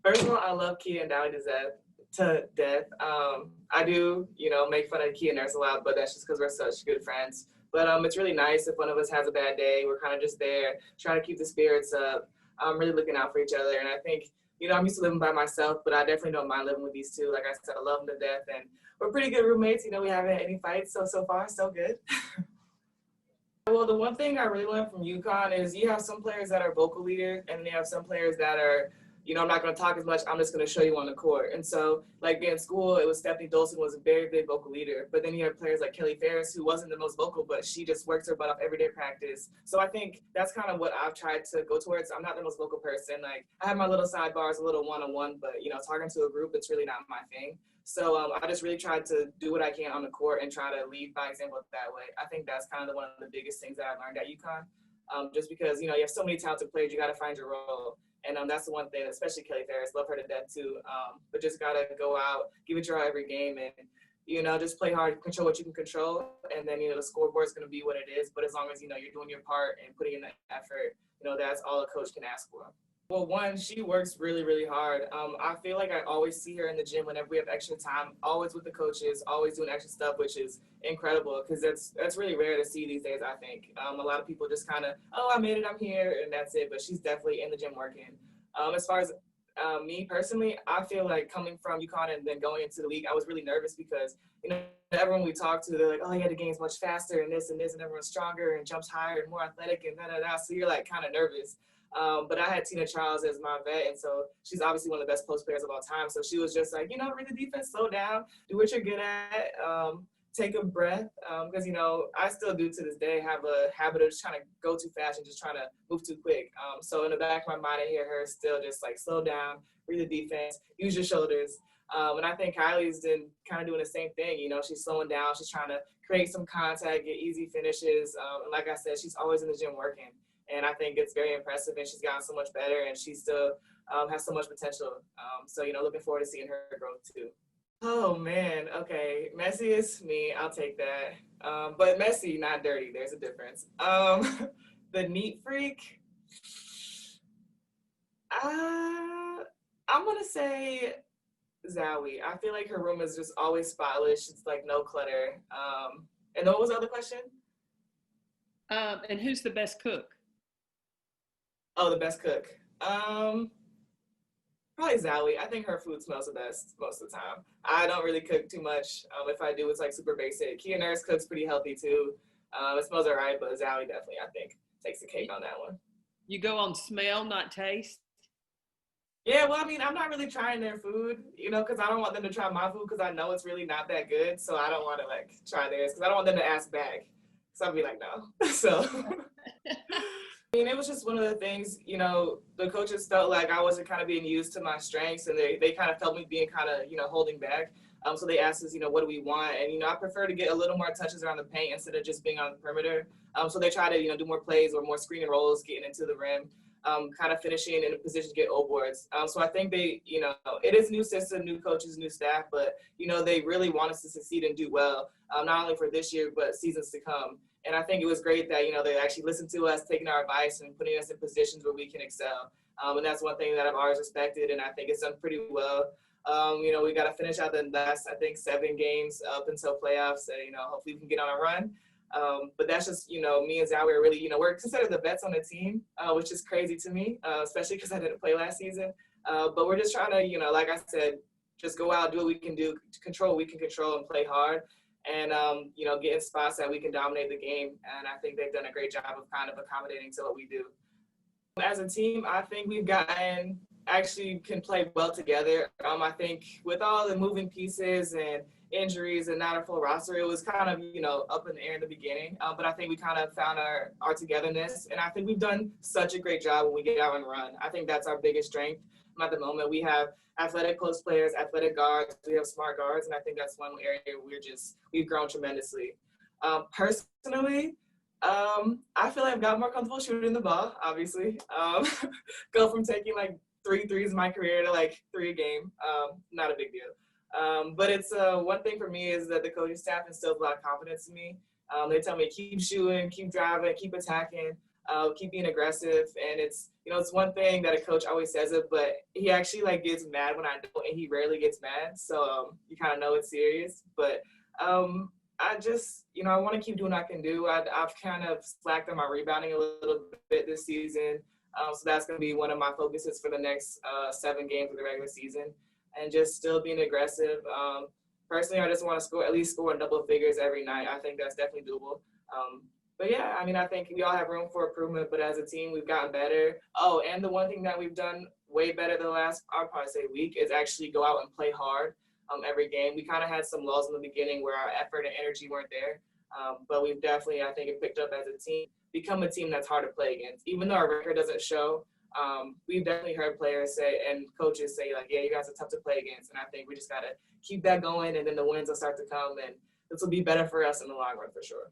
First of all, I love Kiah and Dolly to death. I do, make fun of Kiah and Nurse a lot, but that's just because we're such good friends. But it's really nice if one of us has a bad day. We're kind of just there, trying to keep the spirits up, really looking out for each other. And I think, I'm used to living by myself, but I definitely don't mind living with these two. Like I said, I love them to death, and we're pretty good roommates. We haven't had any fights, so far, so good. Well, the one thing I really learned from UConn is you have some players that are vocal leaders, and you have some players that are, I'm not going to talk as much. I'm just going to show you on the court. And so, like in school, it was Stephanie Dolson was a very big vocal leader. But then you have players like Kelly Ferris, who wasn't the most vocal, but she just works her butt off everyday practice. So I think that's kind of what I've tried to go towards. I'm not the most vocal person. Like I have my little sidebars, a little one-on-one, but talking to a group, it's really not my thing. So I just really tried to do what I can on the court and try to lead by example that way. I think that's kind of one of the biggest things that I learned at UConn. Just because, you have so many talented players, you got to find your role. And that's the one thing, especially Kelly Ferris, love her to death too. But just got to go out, give it your all every game, and, just play hard, control what you can control. And then, the scoreboard is going to be what it is. But as long as, you're doing your part and putting in the effort, that's all a coach can ask for. Well, one, she works really, really hard. I feel like I always see her in the gym whenever we have extra time, always with the coaches, always doing extra stuff, which is incredible because that's really rare to see these days, I think. A lot of people just kind of, oh, I made it, I'm here, and that's it. But she's definitely in the gym working. As far as me personally, I feel like coming from UConn and then going into the league, I was really nervous because, everyone we talk to, they're like, oh, yeah, the game's much faster and this, and everyone's stronger and jumps higher and more athletic and da-da-da. So you're like kind of nervous. But I had Tina Charles as my vet, and so she's obviously one of the best post players of all time. So she was just like, read the defense, slow down, do what you're good at, take a breath, because, I still do to this day have a habit of just trying to go too fast and just trying to move too quick. So in the back of my mind, I hear her still just like, slow down, read the defense, use your shoulders. And I think Kylie's kind of doing the same thing. She's slowing down, she's trying to create some contact, get easy finishes. And like I said, she's always in the gym working. And I think it's very impressive, and she's gotten so much better, and she still has so much potential. So, looking forward to seeing her growth too. Oh, man. Okay. Messy is me. I'll take that. But messy, not dirty. There's a difference. The neat freak, I'm going to say Zowie. I feel like her room is just always spotless. It's like no clutter. And what was the other question? And who's the best cook? Oh, the best cook. Probably Zowie. I think her food smells the best most of the time. I don't really cook too much. If I do, it's like super basic. Kiah Nurse cooks pretty healthy too. It smells all right, but Zowie definitely, I think, takes the cake on that one. You go on smell, not taste? Yeah, well, I'm not really trying their food, because I don't want them to try my food because I know it's really not that good. So I don't want to, try theirs because I don't want them to ask back. So I'll be like, no. So... it was just one of the things, the coaches felt like I wasn't kind of being used to my strengths, and they kind of felt me being kind of, holding back. So they asked us, what do we want? And, I prefer to get a little more touches around the paint instead of just being on the perimeter. So they try to, do more plays or more screen and rolls, getting into the rim, kind of finishing in a position to get O boards. So I think they, it is a new system, new coaches, new staff, but, they really want us to succeed and do well, not only for this year, but seasons to come. And I think it was great that, they actually listened to us, taking our advice and putting us in positions where we can excel. And that's one thing that I've always respected, and I think it's done pretty well. We got to finish out the last, I think, 7 games up until playoffs, and, hopefully we can get on a run. But that's just, me and Zowie are really, we're considered the vets on the team, which is crazy to me, especially because I didn't play last season. But we're just trying to, like I said, just go out, do what we can do, control what we can control, and play hard. And, get in spots that we can dominate the game. And I think they've done a great job of kind of accommodating to what we do. As a team, I think we've actually can play well together. I think with all the moving pieces and injuries and not a full roster, it was kind of, up in the air in the beginning. But I think we kind of found our togetherness. And I think we've done such a great job when we get out and run. I think that's our biggest strength. At the moment, we have athletic post players, athletic guards, we have smart guards, and I think that's one area we've grown tremendously. Personally, I feel like I've got more comfortable shooting the ball, obviously. Go from taking 3 threes in my career to 3 a game, not a big deal. But it's one thing for me is that the coaching staff instills a lot of confidence in me. They tell me keep shooting, keep driving, keep attacking. keep being aggressive. And it's, it's one thing that a coach always says it, but he actually like gets mad when I don't, and he rarely gets mad. So you kind of know it's serious. But I just, I want to keep doing what I can do. I've kind of slacked on my rebounding a little bit this season. So that's going to be one of my focuses for the next 7 games of the regular season, and just still being aggressive. Personally, I just want to at least score in double figures every night. I think that's definitely doable. But yeah, I mean, I think we all have room for improvement, but as a team, we've gotten better. Oh, and the one thing that we've done way better the last, I'd probably say week, is actually go out and play hard every game. We kind of had some lulls in the beginning where our effort and energy weren't there. But we've definitely, I think, picked up as a team, become a team that's hard to play against. Even though our record doesn't show, we've definitely heard players say and coaches say, like, yeah, you guys are tough to play against. And I think we just got to keep that going, and then the wins will start to come, and this will be better for us in the long run for sure.